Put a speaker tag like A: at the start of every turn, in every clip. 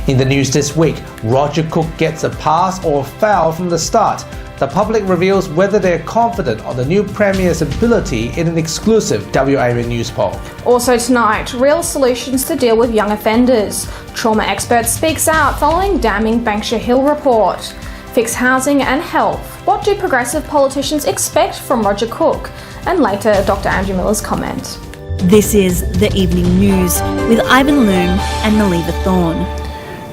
A: In the news this week, Roger Cook gets a pass or fail from the start. The public reveals whether they're confident on the new Premier's ability in an exclusive WAMN News poll.
B: Also tonight, real solutions to deal with young offenders. Trauma expert speaks out following damning Banksia Hill report. Fix housing and health. What do progressive politicians expect from Roger Cook? And later, Dr. Andrew Miller's comment.
C: This is The Evening News with Ivan Loom and Maliva Thorne.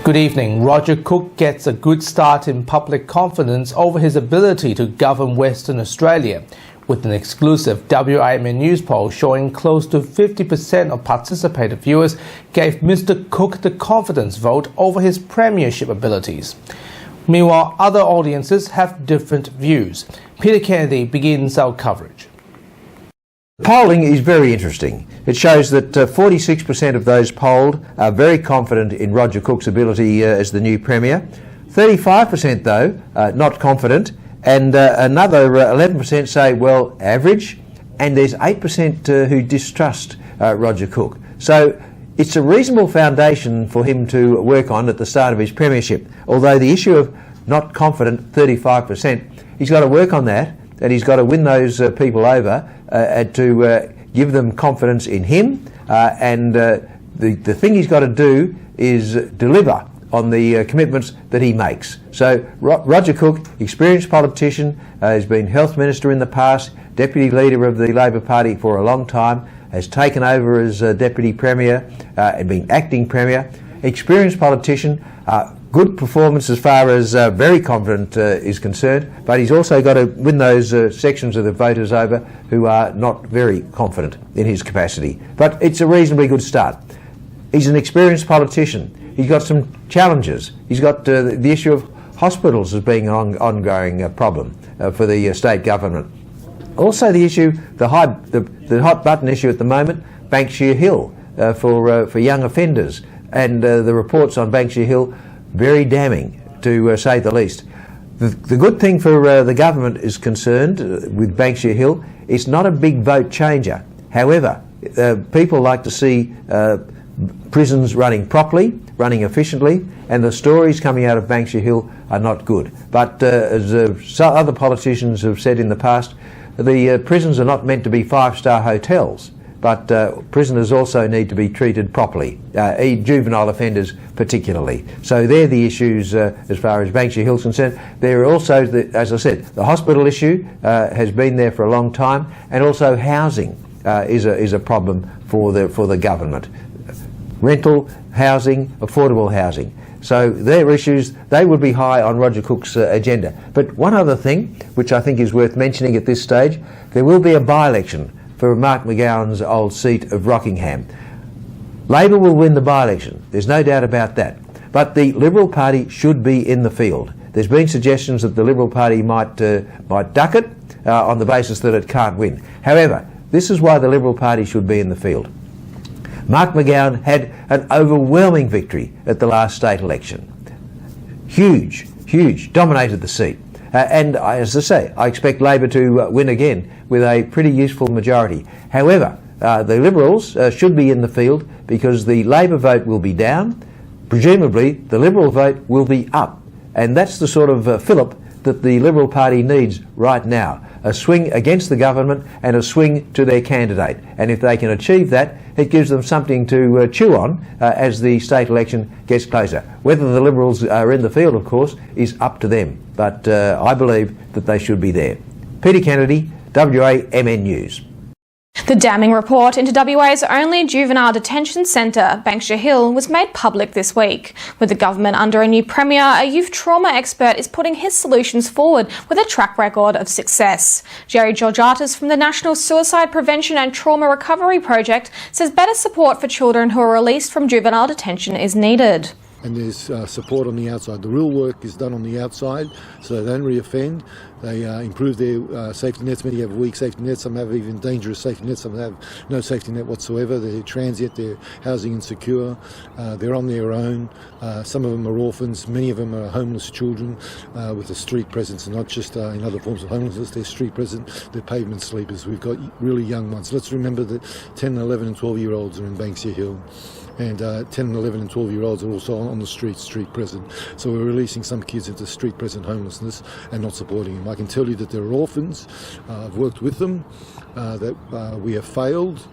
A: Good evening. Roger Cook gets a good start in public confidence over his ability to govern Western Australia, with an exclusive WAMN News poll showing close to 50% of participated viewers gave Mr. Cook the confidence vote over his premiership abilities. Meanwhile, other audiences have different views. Peter Kennedy begins our coverage.
D: Polling is very interesting. It shows that 46% of those polled are very confident in Roger Cook's ability as the new Premier. 35% though, not confident, and another 11% say, well, average, and there's 8% who distrust Roger Cook. So it's a reasonable foundation for him to work on at the start of his premiership, although the issue of not confident, 35%, he's got to work on that, and he's got to win those people over to give them confidence in him, and the thing he's got to do is deliver on the commitments that he makes. So Roger Cook, experienced politician, has been health minister in the past, deputy leader of the Labor Party for a long time, has taken over as deputy premier and been acting premier. Experienced politician, good performance as far as very confident is concerned, but he's also got to win those sections of the voters over who are not very confident in his capacity. But it's a reasonably good start. He's an experienced politician. He's got some challenges. He's got the issue of hospitals as being an ongoing problem for the state government. Also the issue, the hot button issue at the moment, Banksia Hill for young offenders, and the reports on Banksia Hill very damning, to say the least. The good thing for the government is concerned with Banksia Hill, it's not a big vote changer. However, people like to see prisons running properly, running efficiently, and the stories coming out of Banksia Hill are not good. But as some other politicians have said in the past, the prisons are not meant to be five-star hotels, but prisoners also need to be treated properly, juvenile offenders particularly. So they're the issues as far as Banksia Hill is concerned. There are also, as I said, the hospital issue has been there for a long time, and also housing is a problem for the government. Rental housing, affordable housing. So their issues, they would be high on Roger Cook's agenda. But one other thing, which I think is worth mentioning at this stage, there will be a by-election for Mark McGowan's old seat of Rockingham. Labor will win the by-election, there's no doubt about that. But the Liberal Party should be in the field. There's been suggestions that the Liberal Party might duck it on the basis that it can't win. However, this is why the Liberal Party should be in the field. Mark McGowan had an overwhelming victory at the last state election. Huge, dominated the seat. And as I say, I expect Labor to win again with a pretty useful majority. However, the Liberals should be in the field because the Labor vote will be down. Presumably, the Liberal vote will be up. And that's the sort of fillip that the Liberal Party needs right now. A swing against the government and a swing to their candidate. And if they can achieve that, it gives them something to chew on as the state election gets closer. Whether the Liberals are in the field, of course, is up to them. But I believe that they should be there. Peter Kennedy, WAMN News.
B: The damning report into WA's only juvenile detention centre, Banksia Hill, was made public this week. With the government under a new premier, a youth trauma expert is putting his solutions forward with a track record of success. Jerry Georgiatis from the National Suicide Prevention and Trauma Recovery Project says better support for children who are released from juvenile detention is needed.
E: And there's support on the outside. The real work is done on the outside, so they don't reoffend. They improve their safety nets. Many have weak safety nets, some have even dangerous safety nets, some have no safety net whatsoever. They're transient, they're housing insecure, they're on their own. Some of them are orphans, many of them are homeless children with a street presence, and not just in other forms of homelessness. They're street present, they're pavement sleepers. We've got really young ones. Let's remember that 10, 11 and 12-year-olds are in Banksia Hill. and 10 and 11 and 12-year-olds are also on the street present. So we're releasing some kids into street present homelessness and not supporting them. I can tell you that there are orphans. I've worked with them, that we have failed.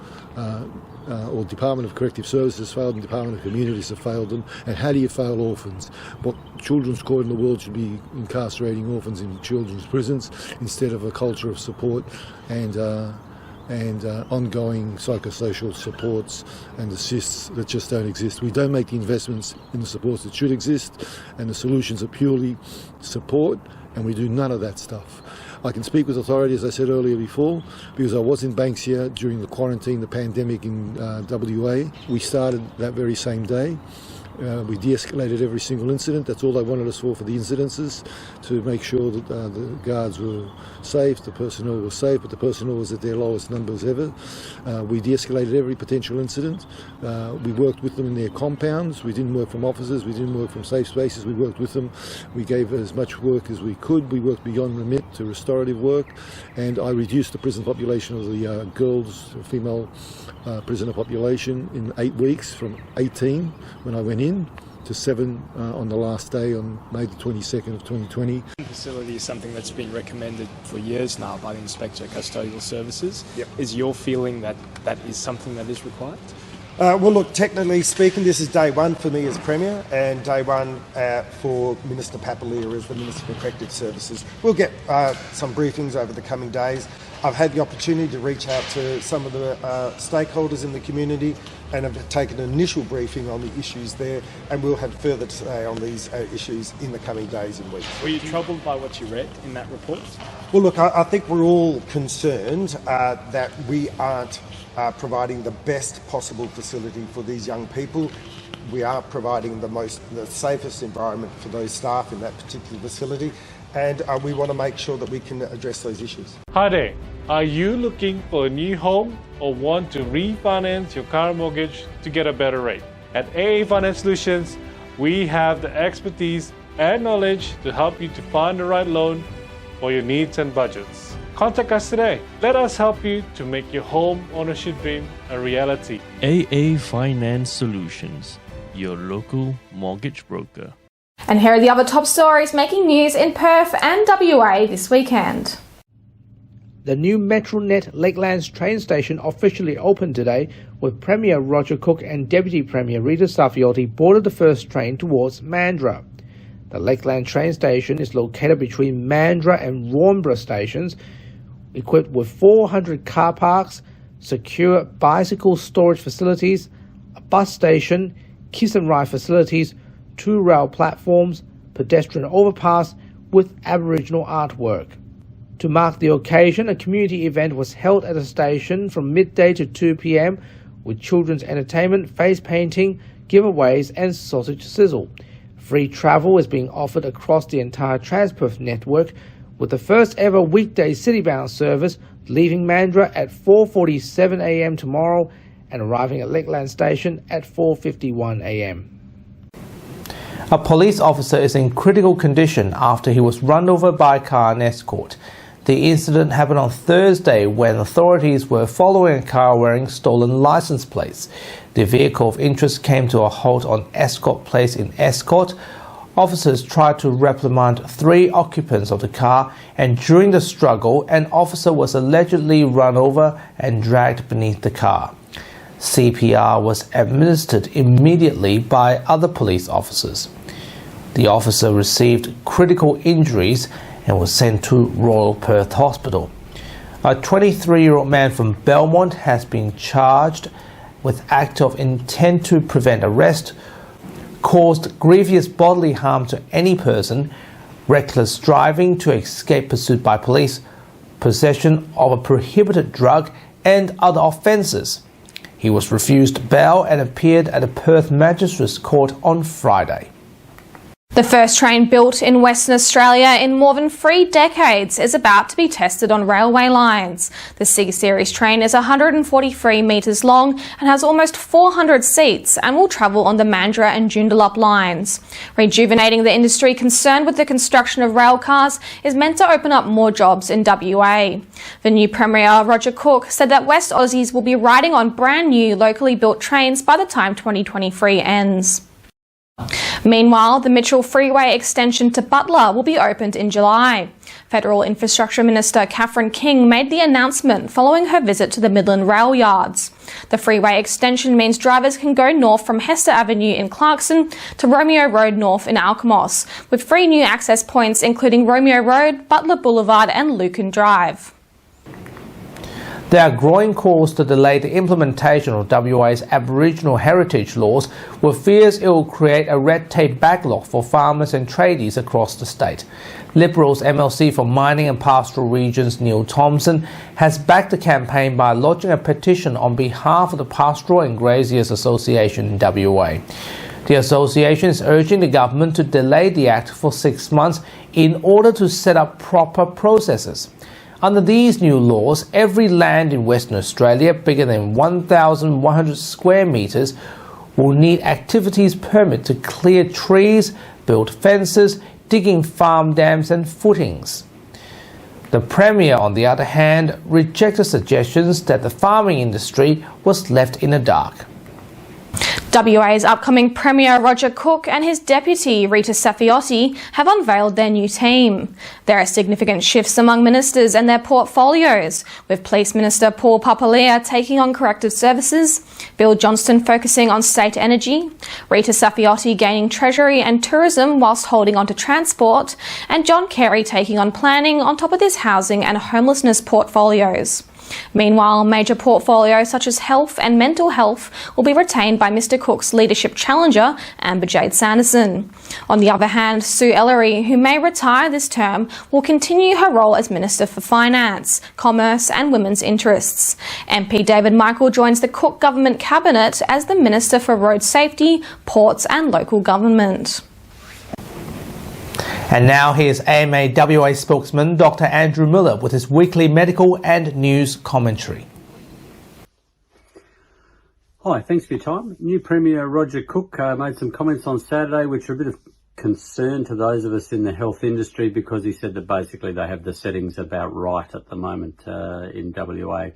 E: Or Department of Corrective Services failed and Department of Communities have failed them. And how do you fail orphans? What children's court in the world should be incarcerating orphans in children's prisons instead of a culture of support and ongoing psychosocial supports and assists that just don't exist. We don't make the investments in the supports that should exist, and the solutions are purely support, and we do none of that stuff. I can speak with authority, as I said earlier before, because I was in Banksia during the quarantine, the pandemic in WA. We started that very same day. We de-escalated every single incident. That's all they wanted us for the incidences, to make sure that the guards were safe, the personnel was safe, but the personnel was at their lowest numbers ever. We de-escalated every potential incident. We worked with them in their compounds. We didn't work from offices. We didn't work from safe spaces. We worked with them. We gave as much work as we could. We worked beyond the limit to restorative work, and I reduced the prison population of the girls, female prisoner population in 8 weeks, from 18 when I went in to 7 on the last day on May the 22nd of 2020.
F: The facility is something that's been recommended for years now by the Inspector of Custodial Services. Yep. Is your feeling that that is something that is required?
G: Well, look, technically speaking, this is day one for me as Premier and day one for Minister Papalia as the Minister for Corrective Services. We'll get some briefings over the coming days. I've had the opportunity to reach out to some of the stakeholders in the community and have taken an initial briefing on the issues there, and we'll have further to say on these issues in the coming days and weeks.
F: Were you troubled by what you read in that report?
G: Well, look, I think we're all concerned that we aren't providing the best possible facility for these young people. We are providing the safest environment for those staff in that particular facility, and we want to make sure that we can address those issues.
H: Hi there. Are you looking for a new home or want to refinance your car mortgage to get a better rate? At AA Finance Solutions, we have the expertise and knowledge to help you to find the right loan for your needs and budgets. Contact us today. Let us help you to make your home ownership dream a reality.
I: AA Finance Solutions, your local mortgage broker.
B: And here are the other top stories making news in Perth and WA this weekend.
A: The new Metronet Lakelands train station officially opened today, with Premier Roger Cook and Deputy Premier Rita Saffioti boarded the first train towards Mandurah. The Lakeland train station is located between Mandurah and Warnbro stations, equipped with 400 car parks, secure bicycle storage facilities, a bus station, kiss and ride facilities, 2 rail platforms, pedestrian overpass with Aboriginal artwork. To mark the occasion, a community event was held at the station from midday to 2 p.m. with children's entertainment, face painting, giveaways and sausage sizzle. Free travel is being offered across the entire Transperth network, with the first ever weekday citybound service leaving Mandurah at 4:47 a.m. tomorrow and arriving at Lakeland Station at 4:51 a.m. A police officer is in critical condition after he was run over by a car and escort. The incident happened on Thursday when authorities were following a car wearing stolen license plates. The vehicle of interest came to a halt on Escort Place in Escort. Officers tried to reprimand 3 occupants of the car, and during the struggle, an officer was allegedly run over and dragged beneath the car. CPR was administered immediately by other police officers. The officer received critical injuries and was sent to Royal Perth Hospital. A 23-year-old man from Belmont has been charged with act of intent to prevent arrest, caused grievous bodily harm to any person, reckless driving to escape pursuit by police, possession of a prohibited drug, and other offences. He was refused bail and appeared at the Perth Magistrates Court on Friday.
B: The first train built in Western Australia in more than 3 decades is about to be tested on railway lines. The C-Series train is 143 metres long and has almost 400 seats and will travel on the Mandurah and Joondalup lines. Rejuvenating the industry concerned with the construction of rail cars is meant to open up more jobs in WA. The new Premier, Roger Cook, said that West Aussies will be riding on brand new locally built trains by the time 2023 ends. Meanwhile, the Mitchell Freeway extension to Butler will be opened in July. Federal Infrastructure Minister Catherine King made the announcement following her visit to the Midland rail yards. The freeway extension means drivers can go north from Hester Avenue in Clarkson to Romeo Road North in Alkimos, with 3 new access points including Romeo Road, Butler Boulevard and Lucan Drive.
A: There are growing calls to delay the implementation of WA's Aboriginal heritage laws, with fears it will create a red tape backlog for farmers and tradies across the state. Liberals MLC for Mining and Pastoral Regions Neil Thompson has backed the campaign by lodging a petition on behalf of the Pastoral and Graziers Association in WA. The association is urging the government to delay the act for 6 months in order to set up proper processes. Under these new laws, every land in Western Australia bigger than 1,100 square metres will need activities permit to clear trees, build fences, digging farm dams and footings. The Premier, on the other hand, rejected suggestions that the farming industry was left in the dark.
B: WA's upcoming Premier Roger Cook and his deputy Rita Safiotti have unveiled their new team. There are significant shifts among ministers and their portfolios, with Police Minister Paul Papalia taking on corrective services, Bill Johnston focusing on state energy, Rita Safiotti gaining Treasury and tourism whilst holding on to transport, and John Carey taking on planning on top of his housing and homelessness portfolios. Meanwhile, major portfolios such as health and mental health will be retained by Mr Cook's leadership challenger, Amber Jade Sanderson. On the other hand, Sue Ellery, who may retire this term, will continue her role as Minister for Finance, Commerce and Women's Interests. MP David Michael joins the Cook Government Cabinet as the Minister for Road Safety, Ports and Local Government.
A: And now here's AMA WA spokesman Dr. Andrew Miller with his weekly medical and news commentary.
J: Hi, thanks for your time. New Premier Roger Cook made some comments on Saturday which are a bit of concern to those of us in the health industry, because he said that basically they have the settings about right at the moment in WA.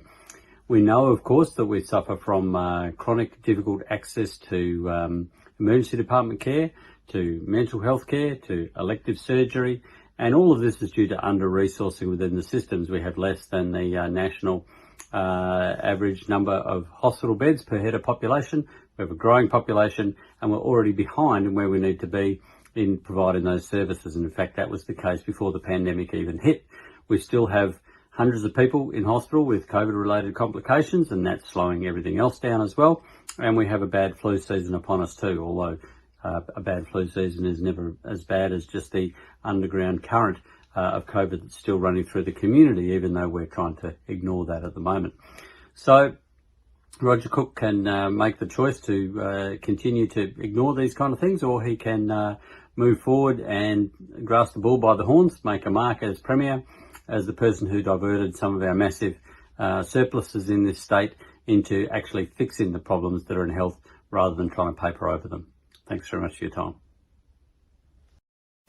J: We know, of course, that we suffer from chronic difficult access to emergency department care, to mental health care, to elective surgery, and all of this is due to under-resourcing within the systems. We have less than the national average number of hospital beds per head of population. We have a growing population, and we're already behind in where we need to be in providing those services. And in fact, that was the case before the pandemic even hit. We still have hundreds of people in hospital with COVID-related complications, and that's slowing everything else down as well. And we have a bad flu season upon us too, although a bad flu season is never as bad as just the underground current of COVID that's still running through the community, even though we're trying to ignore that at the moment. So Roger Cook can make the choice to continue to ignore these kind of things, or he can move forward and grasp the bull by the horns, make a mark as Premier, as the person who diverted some of our massive surpluses in this state into actually fixing the problems that are in health rather than trying to paper over them. Thanks very much for your time.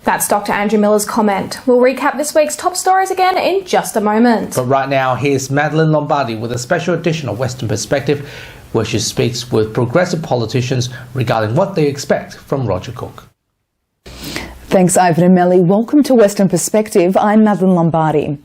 B: That's Dr. Andrew Miller's comment. We'll recap this week's top stories again in just a moment.
A: But right now, here's Madeline Lombardi with a special edition of Western Perspective, where she speaks with progressive politicians regarding what they expect from Roger Cook.
K: Thanks, Ivan and Melly. Welcome to Western Perspective. I'm Madeline Lombardi.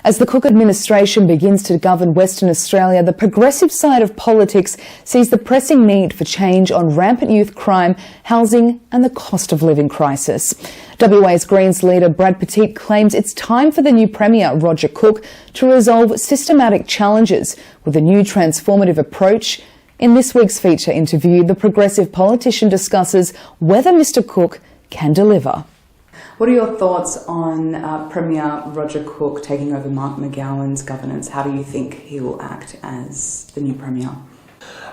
K: As the Cook administration begins to govern Western Australia, the progressive side of politics sees the pressing need for change on rampant youth crime, housing and the cost of living crisis. WA's Greens leader Brad Petit claims it's time for the new Premier, Roger Cook, to resolve systematic challenges with a new transformative approach. In this week's feature interview, the progressive politician discusses whether Mr Cook can deliver.
L: What are your thoughts on Premier Roger Cook taking over Mark McGowan's governance? How do you think he will act as the new Premier?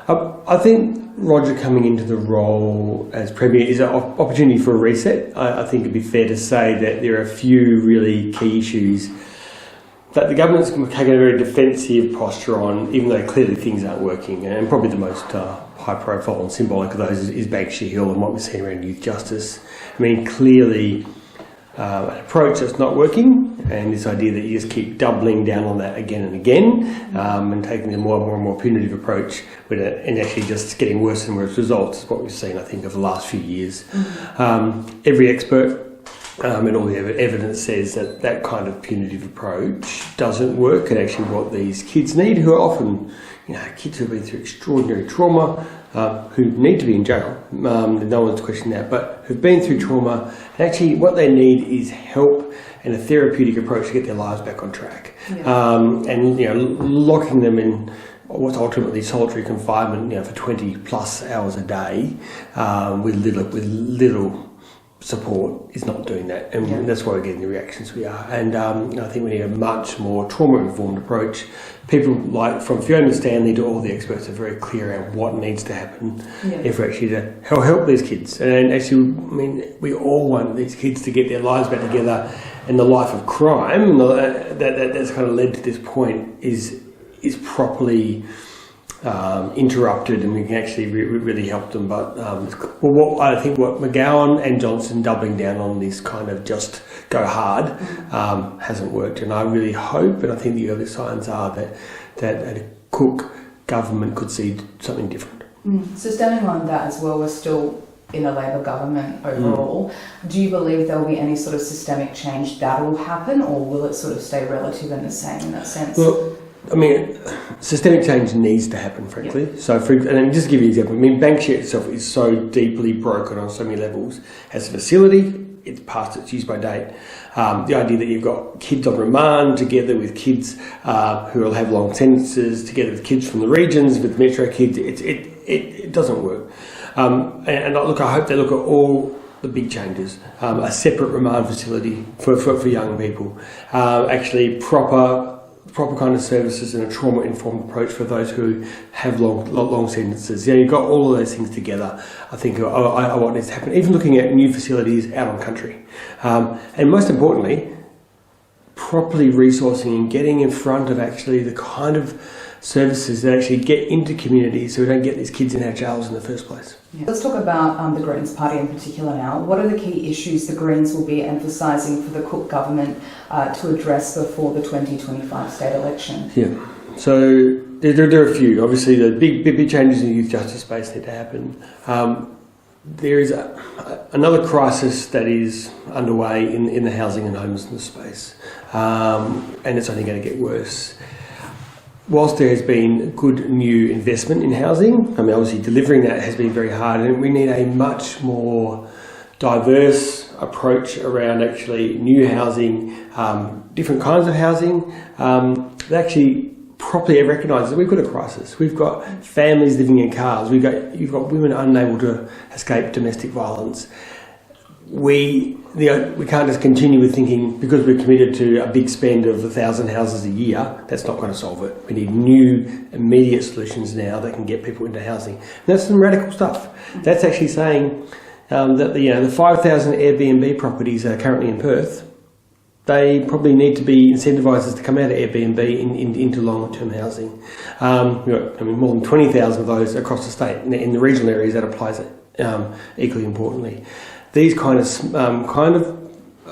M: I think Roger coming into the role as Premier is an opportunity for a reset. I think it'd be fair to say that there are a few really key issues that the government's taken a very defensive posture on, even though clearly things aren't working. And probably the most high profile and symbolic of those is Banksia Hill and what we're seeing around youth justice. I mean, clearly an approach that's not working, and this idea that you just keep doubling down on that again and again, and taking a more and more punitive approach, and actually just getting worse and worse results is what we've seen, I think, over the last few years. Every expert and all the evidence says that that kind of punitive approach doesn't work, and actually what these kids need, who are often, kids who have been through extraordinary trauma, who need to be in jail, no one's questioning that, but who've been through trauma, and actually what they need is help and a therapeutic approach to get their lives back on track. And locking them in what's ultimately solitary confinement, for 20 plus hours a day, with little support is not doing that, and that's why we're getting the reactions we are. And I think we need a much more trauma-informed approach. People like from Fiona Stanley to all the experts are very clear on what needs to happen if we're actually to help these kids. And actually, we all want these kids to get their lives back together, and the life of crime that's kind of led to this point is properly interrupted, and we can actually really help them. But I think what McGowan and Johnson doubling down on this kind of just go hard hasn't worked, and I really hope, and I think the early signs are that a Cook government could see something different.
L: So standing on that as well, we're still in a Labor government overall. Do you believe there will be any sort of systemic change that will happen, or will it sort of stay relative and the same in that sense?
M: Well, systemic change needs to happen, frankly. So, and just to give you an example, Banksia itself is so deeply broken on so many levels. As a facility, it's past its use by date. The idea that you've got kids on remand together with kids who will have long sentences, together with kids from the regions, with metro kids, it doesn't work. And look, I hope they look at all the big changes. A separate remand facility for young people. Actually proper kind of services and a trauma-informed approach for those who have long sentences. You've got all of those things together. I think I want this to happen. Even looking at new facilities out on country. And most importantly, properly resourcing and getting in front of actually the kind of services that actually get into communities so we don't get these kids in our jails in the first place.
L: Let's talk about the Greens Party in particular now. What are the key issues the Greens will be emphasising for the Cook government to address before the 2025 state election?
M: So there are a few. Obviously, the big changes in the youth justice space need to happen. There is another crisis that is underway in the housing and homelessness space, and it's only going to get worse. Whilst there has been good new investment in housing, obviously delivering that has been very hard, and we need a much more diverse approach around actually new housing, different kinds of housing, that actually properly recognises that we've got a crisis. We've got families living in cars. You've got women unable to escape domestic violence. We can't just continue with thinking because we're committed to a big spend of 1,000 houses a year, that's not going to solve it. We need new, immediate solutions now that can get people into housing. And that's some radical stuff. That's actually saying that the 5,000 Airbnb properties that are currently in Perth, they probably need to be incentivised to come out of Airbnb into longer-term housing. More than 20,000 of those across the state. In the regional areas, that applies equally importantly. These kind of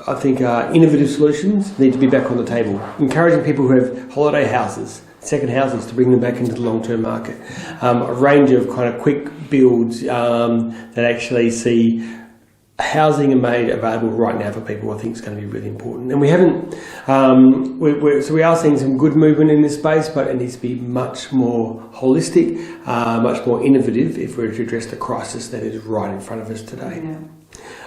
M: I think innovative solutions need to be back on the table. Encouraging people who have holiday houses, second houses, to bring them back into the long-term market. A range of kind of quick builds that actually see housing made available right now for people, I think is going to be really important. And we haven't, so we are seeing some good movement in this space, but it needs to be much more holistic, much more innovative if we're to address the crisis that is right in front of us today.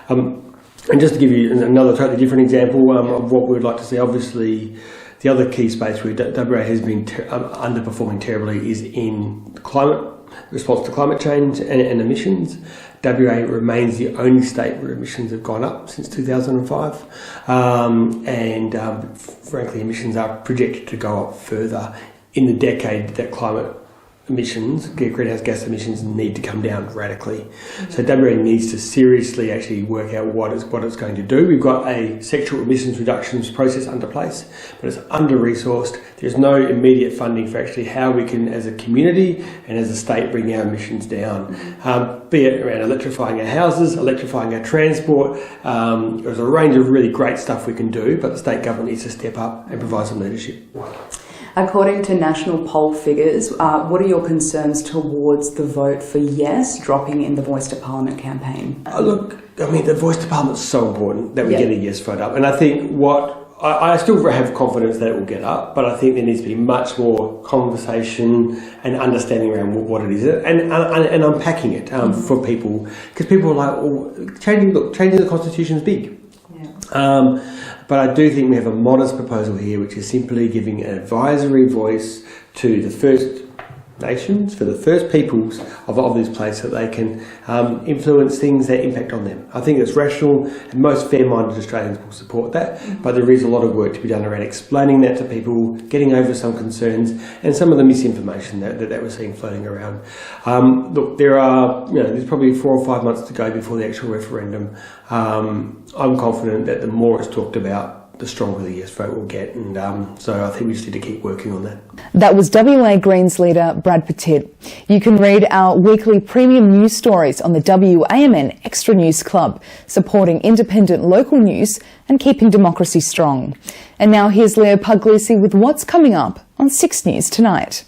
M: And just to give you another totally different example of what we would like to see, obviously the other key space where WA has been underperforming terribly is in climate, response to climate change and emissions. WA remains the only state where emissions have gone up since 2005, frankly emissions are projected to go up further in the decade that climate emissions, greenhouse gas emissions, need to come down radically. So WA needs to seriously actually work out what it's going to do. We've got a sexual emissions reductions process under place, but it's under-resourced. There's no immediate funding for actually how we can, as a community and as a state, bring our emissions down. Be it around electrifying our houses, electrifying our transport. There's a range of really great stuff we can do, but the state government needs to step up and provide some leadership.
K: According to national poll figures, what are your concerns towards the vote for yes dropping in the Voice to Parliament campaign?
M: Look, I mean, the Voice to Parliament is so important that we get a yes vote up. And I think I still have confidence that it will get up, but I think there needs to be much more conversation and understanding around what it is and unpacking it for people. Because people are like, oh, changing the Constitution is big. But I do think we have a modest proposal here, which is simply giving an advisory voice to the First Nations, for the First Peoples of this place, so that they can influence things that impact on them. I think it's rational, and most fair-minded Australians will support that, but there is a lot of work to be done around explaining that to people, getting over some concerns, and some of the misinformation that we're seeing floating around. Look, there's probably 4 or 5 months to go before the actual referendum. I'm confident that the more it's talked about, the stronger the yes vote will get, and so I think we just need to keep working on that.
K: That was WA Greens leader Brad Petit. You can read our weekly premium news stories on the WAMN Extra News Club, supporting independent local news and keeping democracy strong. And now here's Leo Puglisi with what's coming up on 6 News Tonight.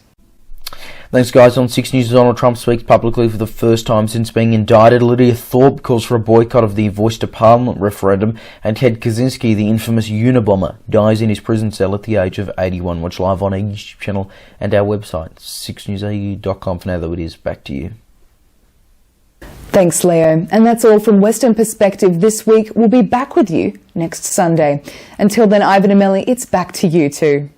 N: Thanks, guys. On 6 News, Donald Trump speaks publicly for the first time since being indicted. Lydia Thorpe calls for a boycott of the Voice to Parliament referendum. And Ted Kaczynski, the infamous Unabomber, dies in his prison cell at the age of 81. Watch live on our YouTube channel and our website, 6newsau.com. For now, though, it is back to you.
K: Thanks, Leo. And that's all from Western Perspective this week. We'll be back with you next Sunday. Until then, Ivan and Melly, it's back to you two.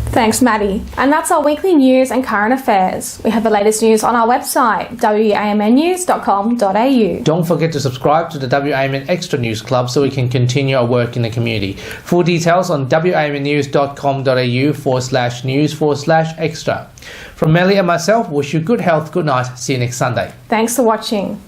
B: Thanks, Maddie. And that's our weekly news and current affairs. We have the latest news on our website, wamnnews.com.au.
A: Don't forget to subscribe to the WAMN Extra News Club so we can continue our work in the community. Full details on wamnnews.com.au/news/extra. From Melly and myself, wish you good health, good night. See you next Sunday.
B: Thanks for watching.